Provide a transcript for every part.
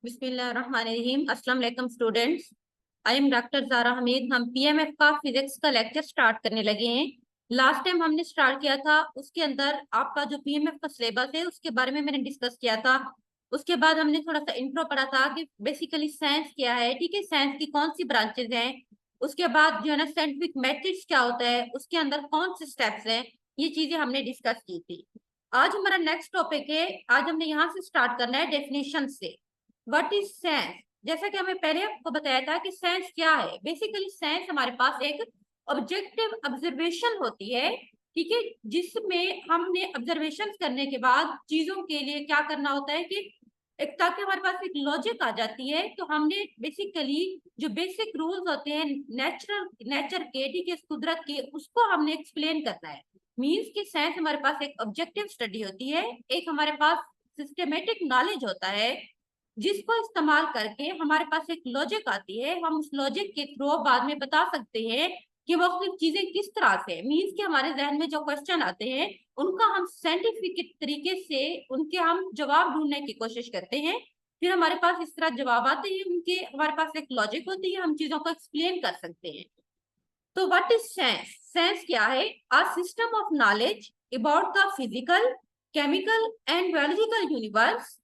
बिस्मिल्लाहिर्रहमानिर्रहीम। अस्सलाम वालेकुम students. I am doctor Zara Hameed. हम पीएमएफ का फिजिक्स का लेक्चर स्टार्ट करने लगे हैं। लास्ट टाइम हमने स्टार्ट किया था, उसके अंदर आपका जो पीएमएफ का सिलेबस है उसके बारे में मैंने डिस्कस किया था। उसके बाद हमने थोड़ा सा इंट्रो पढ़ा था कि बेसिकली साइंस क्या है, ठीक है, साइंस की कौन सी ब्रांचेज हैं। उसके बाद जो है ना साइंटिफिक मेथड्स क्या होता है, उसके अंदर कौन से स्टेप्स हैं, ये चीजें हमने डिस्कस की थी। आज हमारा नेक्स्ट टॉपिक है। आज हमने यहाँ से स्टार्ट करना है डेफिनेशन से। What is science? जैसा कि हमें पहले आपको बताया था कि साइंस क्या है। बेसिकली साइंस हमारे पास एक ऑब्जेक्टिव ऑब्जर्वेशन होती है, ठीक है, जिसमें हमने ऑब्जर्वेशन करने के बाद चीजों के लिए क्या करना होता है कि एक, ताकि हमारे पास एक लॉजिक आ जाती है, तो हमने बेसिकली जो बेसिक रूल्स होते हैं नेचर के, ठीक है, कुदरत के, उसको हमने एक्सप्लेन करना है। मीन्स कि साइंस हमारे पास एक ऑब्जेक्टिव स्टडी होती है, एक हमारे पास सिस्टमेटिक नॉलेज होता है, जिसको इस्तेमाल करके हमारे पास एक लॉजिक आती है। हम उस लॉजिक के थ्रू बाद में बता सकते हैं कि मुख्तलिफ चीजें किस तरह से, मीन्स कि हमारे जहन में जो क्वेश्चन आते हैं उनका हम साइंटिफिक तरीके से उनके हम जवाब ढूंढने की कोशिश करते हैं। फिर हमारे पास इस तरह जवाब आते हैं उनके, हमारे पास एक लॉजिक होती है, हम चीजों को एक्सप्लेन कर सकते हैं। तो व्हाट इज साइंस? साइंस क्या है? A system of knowledge about the physical, chemical and biological universe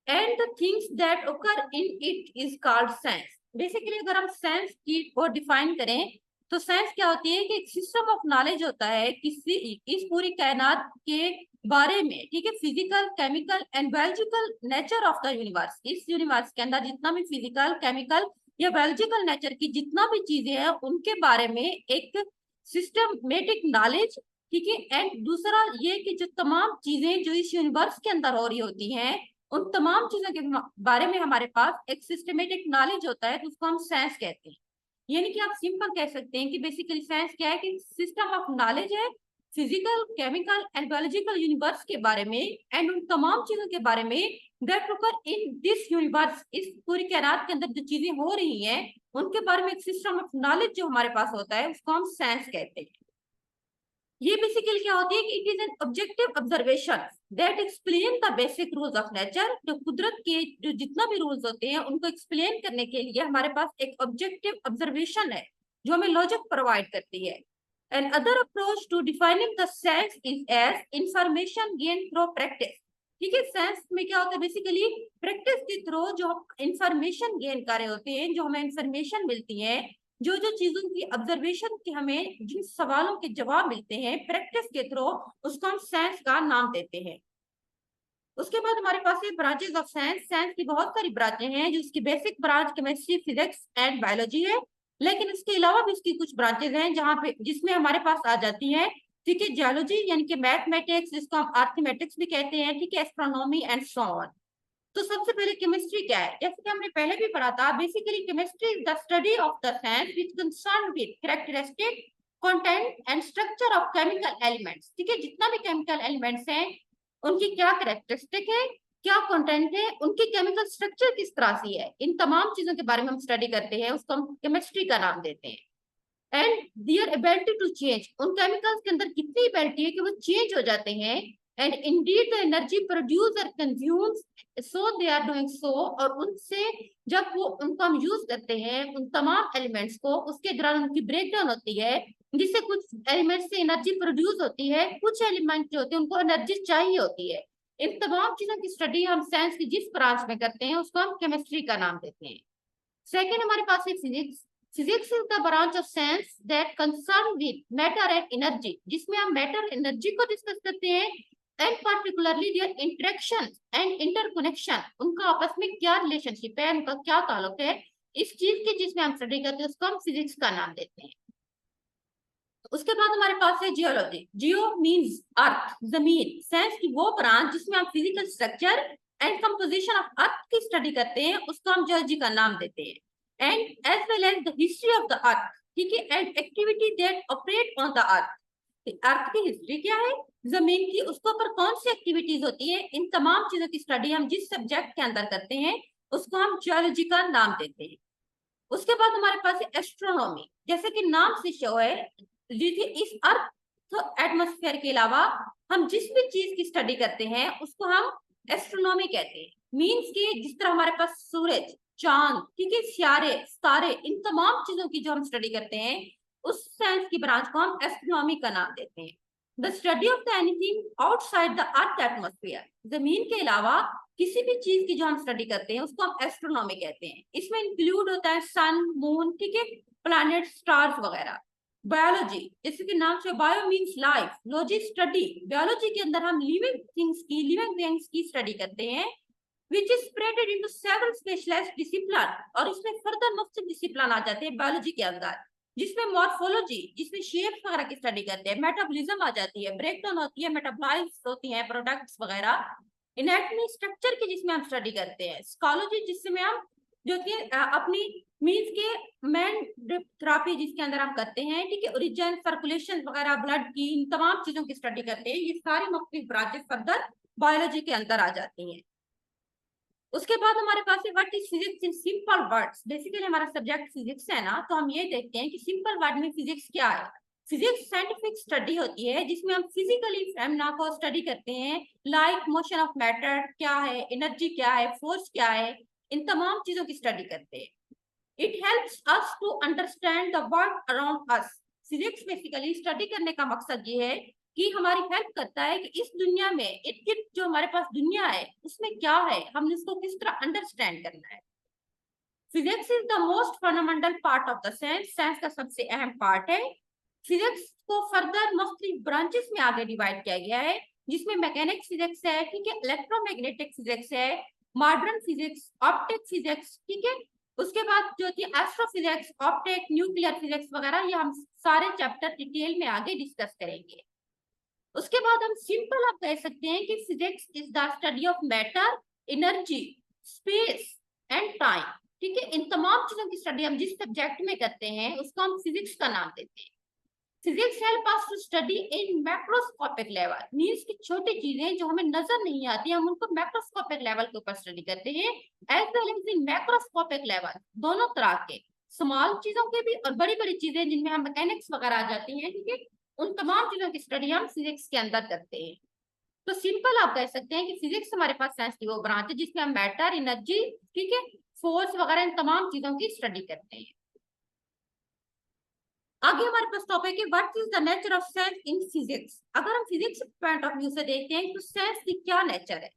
and the things that occur in it is called science। Basically अगर हम साइंस की को डिफाइन करें तो साइंस क्या होती है कि एक सिस्टम ऑफ नॉलेज होता है किसी इस पूरी कायनात के बारे में, ठीक है, physical, chemical and biological nature of the universe. इस यूनिवर्स के अंदर जितना भी फिजिकल, केमिकल या बायोलॉजिकल नेचर की जितना भी चीजें हैं उनके बारे में एक सिस्टमेटिक नॉलेज, ठीक है। एंड दूसरा ये कि जो तमाम चीजें जो इस यूनिवर्स के अंदर हो रही होती हैं उन तमाम चीजों के बारे में हमारे पास एक सिस्टमेटिक नॉलेज होता है, तो उसको हम साइंस कहते हैं। यानी कि आप सिंपल कह सकते हैं कि बेसिकली साइंस क्या है कि सिस्टम ऑफ नॉलेज है physical, chemical and biological universe के बारे में एंड उन तमाम चीजों के बारे में that occur in this universe. इस पूरी कायनात के अंदर जो चीजें हो रही हैं उनके बारे में एक सिस्टम ऑफ नॉलेज जो हमारे पास होता है उसको हम साइंस कहते हैं। ये बेसिकली क्या होती है कि it is an objective observation that explain the basic rules of nature. जो कुदरत के जो जितना भी रूल्स होते हैं उनको एक्सप्लेन करने के लिए हमारे पास एक ऑब्जेक्टिव ऑब्जर्वेशन है जो हमें लॉजिक प्रोवाइड करती है। Another approach to defining the science is as information gain through practice. ठीक है, साइंस में क्या होता है बेसिकली प्रैक्टिस के थ्रू जो हम इंफॉर्मेशन गेन कर रहे होते हैं, जो हमें इंफॉर्मेशन मिलती है, जो जो चीजों की ऑब्जर्वेशन की हमें जिन सवालों के जवाब मिलते हैं प्रैक्टिस के थ्रू, उसको हम साइंस का नाम देते हैं। उसके बाद हमारे पास ये ब्रांचेस ऑफ साइंस। साइंस की बहुत सारी ब्रांचें हैं, जो इसकी basic branch chemistry, physics and biology है, लेकिन इसके अलावा भी इसकी कुछ ब्रांचेस हैं जहाँ पे जिसमें हमारे पास आ जाती है, ठीक है, जियोलॉजी यानी कि मैथमेटिक्स, जिसको हम अर्थमेटिक्स भी कहते हैं, ठीक है, एस्ट्रोनॉमी एंड सो ऑन। तो सबसे पहले केमिस्ट्री क्या है? जैसे कि हमने पहले भी पढ़ा था, basically chemistry is the study of the science which concern with characteristic, content and structure of chemical elements. ठीक है, जितना भी केमिकल एलिमेंट्स हैं उनकी क्या कैरेक्टरिस्टिक है, क्या कंटेंट है, उनकी केमिकल स्ट्रक्चर किस तरह से है, इन तमाम चीजों के बारे में हम स्टडी करते हैं, उसको हम केमिस्ट्री का नाम देते हैं। And their ability to change, उन केमिकल्स के अंदर कितनी एबिलिटी है कि वो चेंज हो जाते हैं। And indeed the energy produce और consumes so they are doing so, और उनसे जब वो उनको हम यूज करते हैं उन तमाम एलिमेंट्स को, उसके दौरान उनकी ब्रेकडाउन होती है, जिससे कुछ एलिमेंट्स से एनर्जी प्रोड्यूस होती है, कुछ एलिमेंट जो होते हैं उनको एनर्जी चाहिए होती है। इन तमाम चीजों की स्टडी हम साइंस की जिस ब्रांच में करते हैं उसको हम केमिस्ट्री का नाम देते हैं। सेकेंड हमारे पास है physics. Physics is the branch of science that concern with matter and energy, जिसमें हम मैटर एनर्जी को डिस्कस करते हैं and particularly there interaction and interconnection, उनका आपस में क्या रिलेशनशिप है, उनका क्या ताल्लुक है, इस चीज की जिसमें हम स्टडी करते हैं उसको हम फिजिक्स का नाम देते हैं। उसके बाद हमारे पास है जियोलॉजी। जियो मींस अर्थ, जमीन। साइंस की वो ब्रांच जिसमें हम physical structure and composition of earth की स्टडी करते हैं उसको हम जियोलॉजी का नाम देते हैं। And as well as the history of the earth, ठीक है, and activity that operate on the earth. Earth की हिस्ट्री क्या है, जमीन की, उसके ऊपर कौन सी एक्टिविटीज होती है, इन तमाम चीजों की स्टडी हम जिस सब्जेक्ट के अंदर करते हैं उसको हम जियोलॉजी का नाम देते हैं। उसके बाद हमारे पास है एस्ट्रोनॉमी। जैसे कि नाम से शो है, इस अर्थ एटमॉस्फेयर के अलावा हम जिस भी चीज की स्टडी करते हैं उसको हम एस्ट्रोनॉमी कहते हैं। मीन्स के जिस तरह हमारे पास सूरज, चांद, ठीक है, सियारे, तारे, इन तमाम चीजों की जो हम स्टडी करते हैं, उस साइंस की ब्रांच को हम एस्ट्रोनॉमी का नाम देते हैं। The study of the anything outside the earth atmosphere, जमीन के अलावा किसी भी चीज की जो हम स्टडी करते हैं उसको हम एस्ट्रोनॉमी कहते हैं। इसमें इंक्लूड होता है सन, मून, ठीक है, प्लैनेट, स्टार्स वगैरह। बायोलॉजी, जैसे कि नाम से, bio means life, logy study, biology के अंदर हम लिविंग थिंग्स की, लिविंग बीइंग्स की स्टडी करते हैं, which is spread into several specialized discipline, और इसमें फर्दर मुख्तलिफ डिसिप्लिन आ जाते हैं बायोलॉजी के अंदर, जिसमें मॉर्फोलॉजी, जिसमें शेप्स वगैरह की स्टडी करते हैं, मेटाबॉलिज्म आ जाती है, ब्रेकडाउन होती है, मेटाबॉलाइट्स होती हैं, प्रोडक्ट्स वगैरह, एनाटॉमी स्ट्रक्चर की जिसमें हम स्टडी करते हैं, स्कालोजी जिसमें हम जो कि अपनी मीन्स के मैन थेरेपी जिसके अंदर हम करते हैं, ठीक है, ओरिजिन, सर्कुलेशन वगैरह, ब्लड की, इन तमाम चीजों की स्टडी करते हैं। ये सारी मुख्तलिफ ब्रांचेस फर्दर बायोलॉजी के अंदर आ जाती हैं। उसके बाद हमारे पास है what is physics in simple words. Basically हमारा सब्जेक्ट फिजिक्स है ना, तो हम ये देखते हैं कि सिंपल वर्ड में फिजिक्स क्या है। फिजिक्स साइंटिफिक स्टडी होती है जिसमें हम फिजिकली फेमिना को स्टडी करते हैं, लाइक मोशन ऑफ मैटर क्या है, एनर्जी क्या है, फोर्स क्या है, इन तमाम चीजों की स्टडी करते हैं। It helps us to understand the world around us. Physics basically study करने का मकसद ये है कि हमारी हेल्प करता है कि इस दुनिया में इर्द गिर्द जो हमारे पास दुनिया है उसमें क्या है, हमने उसको किस तरह अंडरस्टैंड करना है। Physics is the most fundamental part of the science, science का सबसे अहम पार्ट है। फिजिक्स को फर्दर मुख्तलिफ ब्रांचेस में आगे डिवाइड किया गया है, जिसमें मैकेनिक्स फिजिक्स है, ठीक है, इलेक्ट्रोमैग्नेटिक फिजिक्स है, मॉडर्न फिजिक्स, ऑप्टिक फिजिक्स, ठीक है, उसके बाद जो थी एस्ट्रोफिजिक्स, ऑप्टिक, न्यूक्लियर फिजिक्स वगैरह, ये हम सारे चैप्टर डिटेल में आगे डिस्कस करेंगे। उसके बाद हम सिंपल आप कह सकते हैं कि physics is the study of matter, energy, space and time, ठीक है, इन तमाम चीजों की स्टडी हम जिस सब्जेक्ट में करते हैं उसको हम फिजिक्स का नाम देते हैं। Physics help us to study in macroscopic level, means की छोटी चीजें जो हमें नजर नहीं आती हम उनको मैक्रोस्कोपिक लेवल के ऊपर स्टडी करते हैं, as well as in macroscopic level, दोनों तरह के, स्मॉल चीजों के भी और बड़ी बड़ी चीजें जिनमें हम मैकेनिक्स वगैरह आ जाती हैं, ठीक है, उन तमाम चीजों की स्टडी हम फिजिक्स के अंदर करते हैं। तो सिंपल आप कह सकते हैं कि फिजिक्स हमारे पास साइंस की वो ब्रांच है जिसमें हम मैटर, एनर्जी, ठीक है, फोर्स वगैरह इन तमाम चीजों की स्टडी करते हैं। आगे हमारे पास टॉपिक है what is the nature of science in physics. अगर हम फिजिक्स पॉइंट ऑफ व्यू से देखते हैं तो साइंस की क्या नेचर है।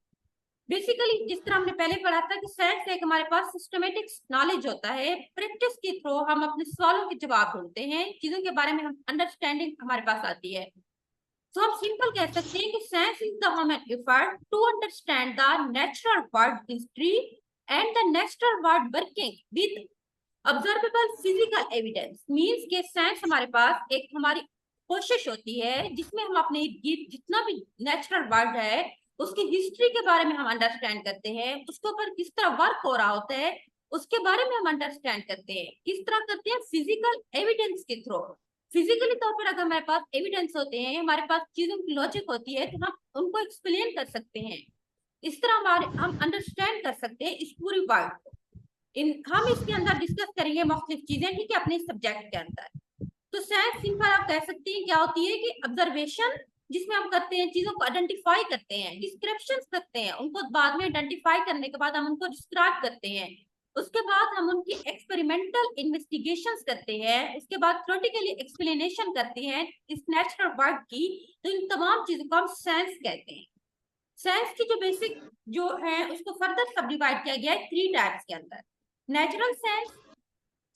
बेसिकली जिस तरह हमने पहले पढ़ा था कि साइंस एक हमारे पास सिस्टमेटिक नॉलेज होता है, प्रैक्टिस के थ्रू हम अपने सवालों के जवाब ढूंढते हैं, चीजों के बारे में हम अंडरस्टैंडिंग हमारे पास आती है। तो हम सिंपल कह सकते हैं कि science is the human effort to understand the natural world history and the natural world working with observable physical evidence. Means के साइंस हमारे पास एक हमारी कोशिश होती है जिसमें हम अपने जितना भी नेचुरल वर्ल्ड है उसकी हिस्ट्री के बारे में हम अंडरस्टैंड करते हैं, उसके ऊपर किस तरह वर्क हो रहा होता है उसके बारे में हम अंडरस्टैंड करते हैं। किस तरह करते हैं? फिजिकल एविडेंस के थ्रू। फिजिकली तौर पर अगर हमारे पास एविडेंस होते हैं, हमारे पास चीजों की लॉजिक होती है, तो हम उनको एक्सप्लेन कर सकते हैं। इस तरह हमारे हम अंडरस्टैंड कर सकते हैं इस पूरी वर्ल्ड को। हम इसके अंदर डिस्कस करेंगे मुख्तलिफ चीजें, ठीक है, अपने सब्जेक्ट के अंदर। तो साइंस सिंपल आप कह सकते हैं क्या होती है कि ऑब्जर्वेशन, जिसमें हम करते हैं चीजों को आइडेंटिफाई करते हैं, डिस्क्रिप्शन करते हैं, उनको बाद में आइडेंटिफाई करने के बाद हम उनको डिस्क्राइब करते हैं, उसके बाद हम उनकी एक्सपेरिमेंटल इन्वेस्टिगेशंस करते हैं, उसके बाद थ्योरेटिकली एक्सप्लेनेशन करते हैं इस नेचुरल वर्ल्ड की। तो इन तमाम चीजों को हम साइंस कहते हैं। साइंस की जो बेसिक जो है उसको फर्दर सब डिवाइड किया गया है 3 टाइप्स के अंदर। नेचुरल साइंस,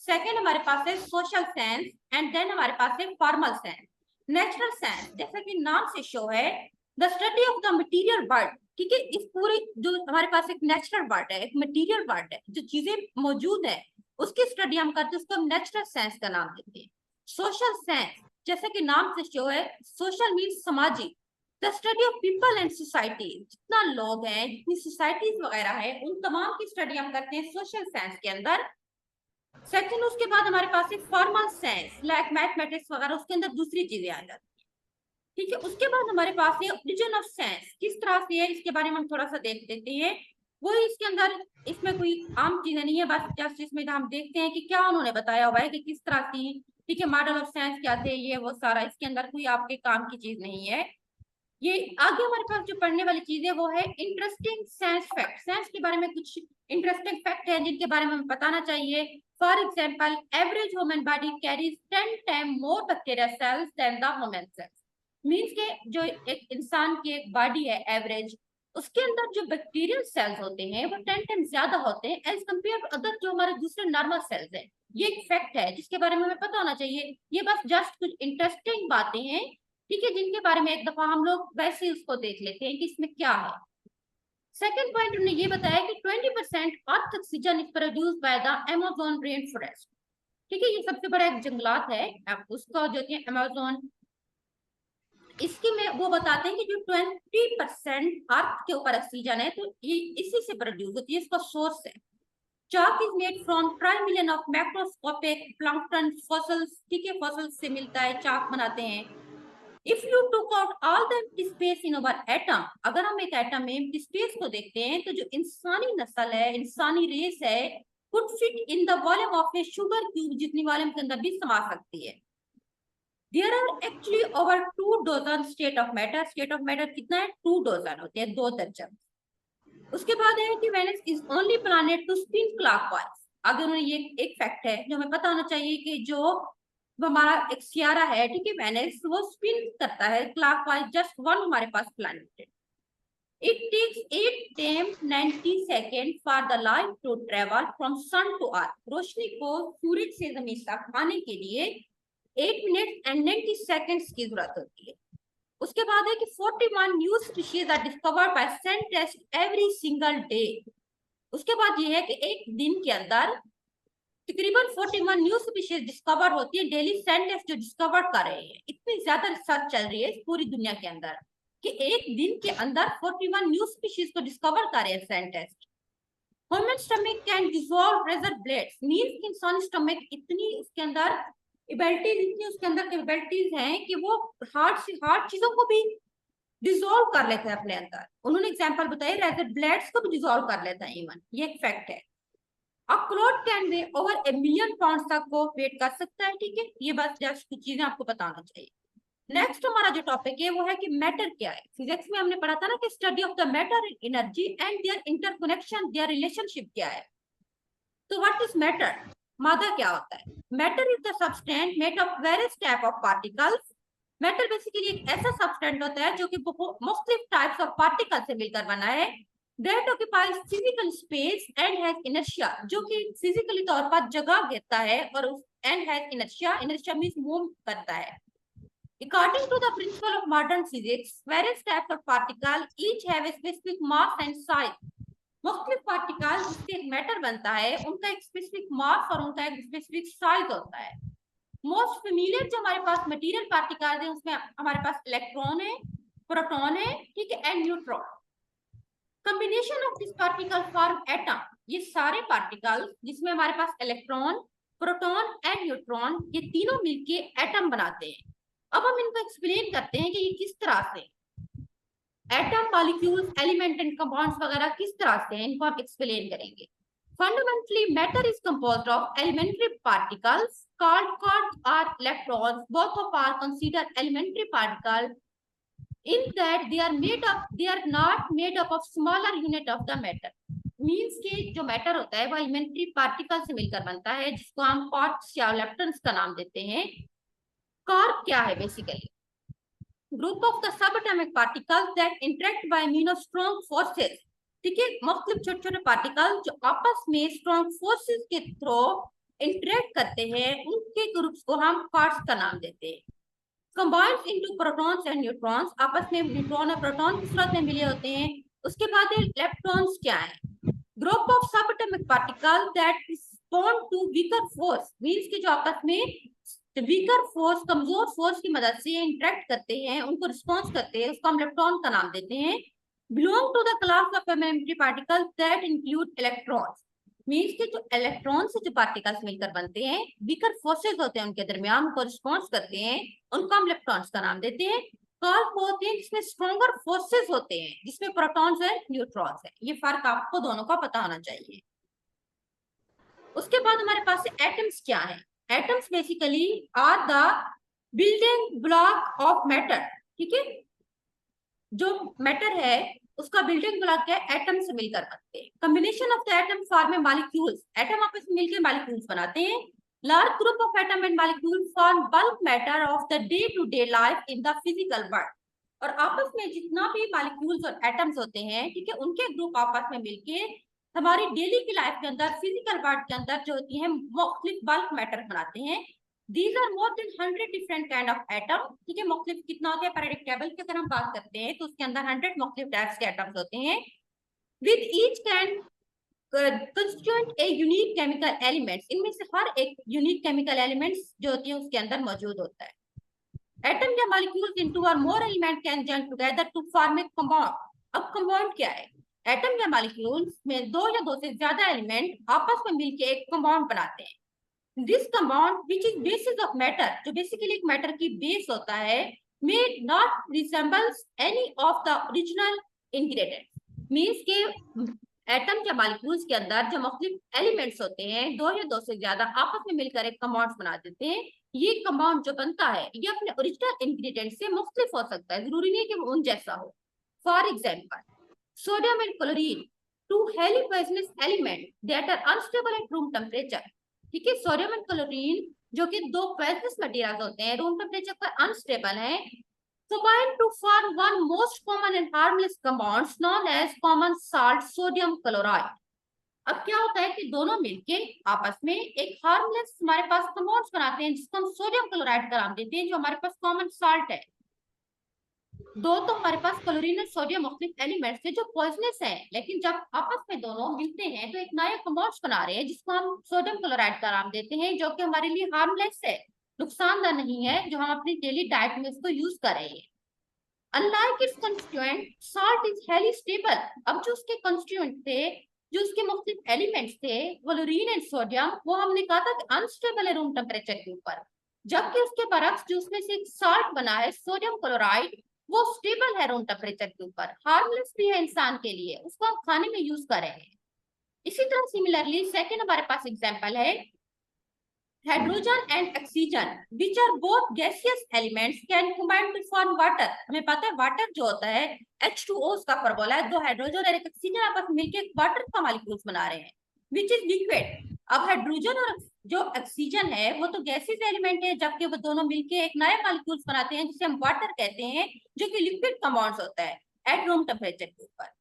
सेकेंड हमारे पास है सोशल साइंस, एंड देन हमारे पास है फॉर्मल साइंस। नेचुरल साइंस जैसा कि नाम से शो है, the study of the material world, ठीक है, इस पूरी जो हमारे पास एक नेचुरल वर्ल्ड है, एक मटेरियल वर्ल्ड है, जो चीजें मौजूद है उसकी स्टडी हम करते हैं, उसको हम नेचुरल साइंस का नाम देते हैं। सोशल साइंस जैसा कि नाम से शो है, सोशल मीन्स समाजी, the study of people and society, जितना लोग हैं, जितनी सोसाइटीज वगैरह है, उन तमाम की स्टडी हम करते हैं सोशल साइंस के अंदर। सेकंड उसके बाद हमारे पास है फॉर्मल साइंस, लाइक मैथमेटिक्स वगैरह, उसके अंदर दूसरी चीजें आ जाती है, ठीक है। उसके बाद हमारे पास है ओरिजिन ऑफ साइंस, किस तरह से है इसके बारे में हम थोड़ा सा देख लेते हैं। वो इसके अंदर, इसमें कोई आम चीजें नहीं है, बस जस्ट इसमें हम देखते हैं कि क्या उन्होंने बताया हुआ है कि किस तरह की, ठीक है, मॉडल ऑफ साइंस क्या थे, ये वो सारा, इसके अंदर कोई आपके काम की चीज नहीं है। ये आगे हमारे पास जो पढ़ने वाली चीज है वो है इंटरेस्टिंग साइंस फैक्ट। साइंस के बारे में कुछ इंटरेस्टिंग फैक्ट है जिनके बारे में हमें बताना चाहिए। For example, average human body carries 10 time more bacteria cells than the human cells. Means के जो एक इंसान की एक बॉडी है एवरेज, उसके अंदर जो बैक्टीरियल सेल्स होते हैं वो 10 टाइम ज्यादा होते हैं एज कम्पेयर टू अदर जो हमारे दूसरे नॉर्मल सेल्स हैं। ये एक फैक्ट है जिसके बारे में हमें पता होना चाहिए। ये बस जस्ट कुछ इंटरेस्टिंग बातें हैं, ठीक है, जिनके बारे में एक दफा हम लोग वैसे ही उसको देख लेते हैं कि इसमें क्या है। सेकेंड पॉइंट उन्होंने ये बताया कि 20% earth oxygen is produce by the Amazon rain forest. ठीक है, ये सबसे बड़ा एक जंगलात है, आप उसका जो है अमेज़न, इसकी में वो बताते हैं कि जो 20% अर्थ के ऊपर ऑक्सीजन है तो ये इसी से प्रोड्यूस होती है, इसका सोर्स है। Chalk is made from trimillion of macroscopic plankton fossils। ठीक है, fossils से मिलता है, चाक बनाते हैं। If you took out all the empty space in our atom, अगर हम एक एटम में empty space को देखते हैं तो जो इंसानी नस्ल है, इंसानी रेस है, could fit in the volume of a sugar cube, जितनी वॉल्यूम के अंदर भी समा सकती है। There are actually over 2 dozen state of matter। State of matter कितना है? 2 dozen होते हैं, 2 दर्जन। उसके बाद है कि Venus is only planet to spin clockwise. अगर उन्होंने ये एक फैक्ट है जो हमें पता होना चाहिए कि जो हमारा एक सियारा है, ठीक है, वेनस, वो स्पिन करता है क्लॉकवाइज, जस्ट वन हमारे पास प्लैनेट है। It takes 8 time 90 second for the light to travel from sun to earth. रोशनी को सूरज से जमीन तक आने के लिए 8 मिनट एंड 90 सेकेंड्स की जरूरत होती है। उसके बाद है कि 41 new species are discovered by scientist every single day. उसके बाद ये है कि एक दिन के अंदर तकरीबन 41 न्यू स्पीशीज डिस्कवर होती है डेली। साइंटिस्ट जो डिस्कवर कर रहे हैं, इतनी ज्यादा रिसर्च चल रही है इस पूरी दुनिया के अंदर कि एक दिन के अंदर 41 न्यू स्पीशीज को डिस्कवर कर रहे हैं scientist. Human stomach can dissolve razor blades. Means इंसान स्टमक इतनी उसके अंदर एबिलिटीज, इतनी उसके अंदर कैपेबिलिटीज हैं कि वो हार्ड से हार्ड चीजों को भी डिसॉल्व कर लेते हैं अपने अंदर। उन्होंने एग्जांपल बताया, रेजर ब्लेड्स को भी डिसॉल्व कर लेता है इवन, ये एक फैक्ट है। अखरोट can way over 1 million pound तक को वेट कर सकता है। ठीक है, ये बस जस्ट कुछ चीजें आपको बताना चाहिए। नेक्स्ट हमारा जो टॉपिक है वो है कि मैटर क्या है। फिजिक्स में हमने पढ़ा था ना कि study of the matter, energy and their interconnection, their relationship क्या है। तो व्हाट इज मैटर? मादा क्या होता है? Matter is the substance made of various type of particles. Matter basically एक ऐसा सब्सटेंस होता है जो कि मुख्तलिफ टाइप्स ऑफ पार्टिकल से मिलकर बना है। That occupies physical space and has inertia, जो कि फिजिकली तौर पर जगह घेरता है, और and has inertia, inertia means move करता है। According to the principle of modern physics, various types of particles each have a specific mass and size। मुख्तलिफ पार्टिकल जिससे एक मैटर बनता है, उनका एक स्पेसिफिक मास और उनका एक स्पेसिफिक साइज होता है। मोस्ट फेमिलियर जो हमारे पास मटेरियल पार्टिकल है उसमें हमारे पास इलेक्ट्रॉन है, प्रोटॉन है, ठीक है, and neutron. Combination of this particle form atom. ये सारे पार्टिकल जिसमें हमारे पास इलेक्ट्रॉन, प्रोटॉन एंड न्यूट्रॉन, ये तीनों मिलके एटम बनाते हैं। अब हम इनको एक्सप्लेन करते हैं कि ये किस तरह से atom, molecules, element and compounds वगैरह किस तरह से हैं, इनको हम एक्सप्लेन करेंगे। Fundamentally matter is composed of elementary particles called quarks or electrons. Both of are considered elementary particles in that they are not made up of smaller unit of the matter। Means के जो matter होता है वो elementary particle से मिलकर बनता है, जिसको हम क्वार्क्स या इलेक्ट्रॉन्स का नाम देते हैं। क्वार्क क्या है? Basically group of the subatomic particles that interact by mean of strong forces. ठीक है, मुख्तलिफ छोटे छोटे पार्टिकल जो आपस में स्ट्रॉन्ग फोर्सेस के थ्रू इंटरेक्ट करते हैं, उनके ग्रुप्स को हम क्वार्क्स का नाम देते हैं। Combined into protons and neutrons, आपस में न्यूट्रॉन और प्रोटॉन की सूरत में मिले होते हैं। उसके बाद इलेक्ट्रॉन्स क्या है? Group of subatomic particle that respond to weaker force. Means की जो आपस में वीकर फोर्स, कमजोर फोर्स की मदद से इंटरेक्ट करते हैं, उनको रिस्पॉन्स करते हैं, उसको हम इलेक्ट्रॉन का नाम देते हैं। Belong to the class of elementary particles that include electrons. Means के जो इलेक्ट्रॉन से जो पार्टिकल्स मिलकर बनते हैं, वीकर फोर्सेस होते हैं उनके दरमियान, उनको रिस्पॉन्स करते हैं, उनको हम इलेक्ट्रॉन्स का नाम देते हैं। कॉल्क होते हैं जिसमें स्ट्रॉन्गर फोर्सेस होते हैं, जिसमें प्रोटॉन्स है, न्यूट्रॉन्स है। ये फर्क आपको दोनों का पता होना चाहिए। उसके बाद हमारे पास एटम्स क्या है? Atoms basically are the building block of matter. ठीक है, जो मैटर है उसका बिल्डिंग ब्लॉक क्या है, एटम से मिलकर बनते हैं। Combination of the atom form molecules, atom आपस में मिलकर मॉलिक्यूल्स बनाते हैं। Large group of atom and molecule form bulk matter of the day to day life in the physical world. और आपस में जितना भी मॉलिक्यूल्स और एटम्स होते हैं, ठीक है, उनके ग्रुप आपस में मिलके हमारी डेली की लाइफ के अंदर, फिजिकल वर्ल्ड के अंदर जो होती है मुख्तलिफ बल्क मैटर बनाते हैं। These are more than 100 different kind of atom, ठीक है। मुख्तलिफ कितना होता है, पीरियोडिक टेबल की अगर हम बात करते हैं तो उसके अंदर 100 मुख्तलिफ टाइप्स के एटम्स होते हैं। With each can constituent a unique chemical elements, इनमें से हर एक यूनिक केमिकल एलिमेंट्स जो होती है उसके अंदर मौजूद होता है। एटम या molecules in 2 or more element can join together to form a compound। अब कंपाउंड क्या है, एटम या मॉलिक्यूल्स में दो या दो से ज्यादा एलिमेंट आपस में मिलकर एक कंपाउंड बनाते हैं। This compound, which is basis of matter, जो बेसिकली एक मैटर की बेस होता है, may not resembles any of the original ingredients। Means के एटम या मॉलिक्यूल्स के अंदर जो मुख्तलिफ एलिमेंट्स होते हैं, दो या दो से ज्यादा आपस में मिलकर एक कंपाउंड बना देते हैं। ये कंपाउंड जो बनता है ये अपने ओरिजिनल इंग्रेडिएंट से मुख्तलिफ हो सकता है, जरूरी नहीं कि वो उन जैसा हो। For example, sodium and chlorine, two highly poisonous element that are unstable at room temperature। ठीक है, सोडियम एंड क्लोरीन जो कि दो पॉइजनस मटेरियल्स होते हैं, रूम टेम्परेचर पर अनस्टेबल हैं, combine to form one most common and harmless compounds known as common salt sodium chloride। अब क्या होता है कि दोनों मिलके आपस में एक हार्मलेस हमारे पास कंपाउंड्स बनाते हैं जिसको हम सोडियम क्लोराइड का नाम देते हैं, जो हमारे पास कॉमन साल्ट है। दो तो हमारे पास क्लोरीन और सोडियम मुख्तलिफ एलिमेंट्स है जो पॉइजनस है, लेकिन जब आपस में दोनों मिलते हैं तो एक नया कंपाउंड बना रहे हैं जिसको हम सोडियम क्लोराइड का नाम देते हैं, जो कि हमारे लिए हार्मलेस है, नुकसानदार नहीं है, जो हम अपनी डेली डाइट में इसको यूज कर रहे हैं। Unlike it's constituent, salt is highly stable. अब जो उसके कंस्टिट्यूएंट थे, जो उसके मुख्तलिफ एलिमेंट्स थे, क्लोरीन एंड सोडियम, वो हमने कहा था कि अनस्टेबल है रूम टेम्परेचर के ऊपर, जबकि उसके बरक्स जो उसमें से एक साल्ट बना है सोडियम क्लोराइड, वो स्टेबल है रूम टेम्परेचर के ऊपर, हार्मलेस भी है इंसान के लिए, उसको हम खाने में यूज कर रहे हैं। इसी तरह सिमिलरली सेकंड हमारे पास एग्जांपल है hydrogen and oxygen, which are both gaseous elements can combine to form water. हमें पता है वाटर जो होता है H2O उसका फॉर्मूला है, दो हाइड्रोजन और एक ऑक्सीजन आपस में मिलकर एक वाटर का मॉलिक्यूल्स बना रहे हैं, व्हिच इज लिक्विड। अब हाइड्रोजन और जो ऑक्सीजन है वो तो गैसियस एलिमेंट है, जबकि वो दोनों मिलकर एक नया मॉलिक्यूल्स बनाते हैं जिसे हम वाटर कहते हैं, जो कि लिक्विड कंपाउंड्स होता है एट रूम टेम्परेचर के ऊपर।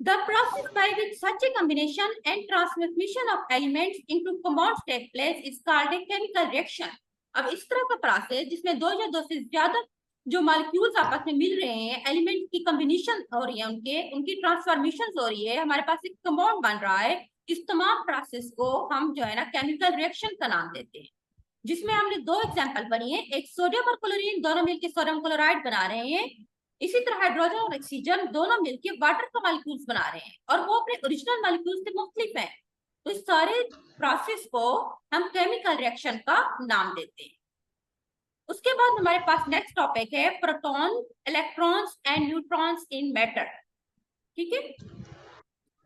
The process by which such a combination and transformation of elements into compounds take place is called a chemical reaction। अब इस तरह का प्रोसेस जिसमें दो या दो से ज्यादा जो मॉलिक्यूल्स आपस में मिल रहे हैं, एलिमेंट की कॉम्बिनेशन हो रही है, उनकी ट्रांसफॉर्मेशन हो रही है, हमारे पास एक कंपाउंड बन रहा है, इस तमाम प्रोसेस को हम जो है ना केमिकल रिएक्शन का नाम देते हैं। जिसमें हमने दो एग्जाम्पल बनी है, एक सोडियम और क्लोरीन दोनों मिलकर सोडियम क्लोराइड बना रहे हैं, इसी तरह हाइड्रोजन और ऑक्सीजन दोनों मिलकर वाटर का मॉलिक्यूल्स बना रहे हैं, और वो अपने ओरिजिनल मॉलिक्यूल्स से मुख्तलिफ हैं। तो इस सारे प्रोसेस को हम केमिकल रिएक्शन का नाम देते हैं। उसके बाद हमारे पास नेक्स्ट टॉपिक है proton, electrons and neutrons in matter. ठीक है,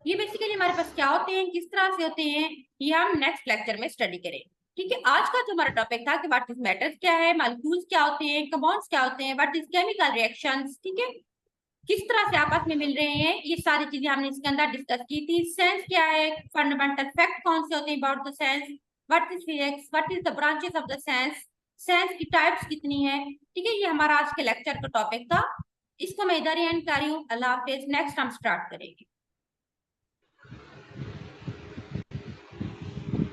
ये बेसिकली हमारे पास क्या होते हैं, किस तरह से होते हैं, ये हम नेक्स्ट लेक्चर में स्टडी करेंगे। ठीक है, आज का जो हमारा टॉपिक था कि व्हाट इज मैटर क्या है, मॉलिक्यूल्स क्या होते हैं, कंपाउंड्स क्या होते हैं, व्हाट इज केमिकल रिएक्शंस, ठीक है, किस तरह से आपस में मिल रहे हैं, ये सारी चीजें हमने इसके अंदर डिस्कस की थी। सेंस क्या है, फंडामेंटल फैक्ट कौन से होते हैं about the sense, what is physics, what is the branches of the sense, sense की टाइप्स कितनी है। ठीक है, ये हमारा आज के लेक्चर का टॉपिक था, इसको मैं इधर ही एंड कर रही हूँ। अल्लाह हाफिज, नेक्स्ट हम स्टार्ट करेंगे।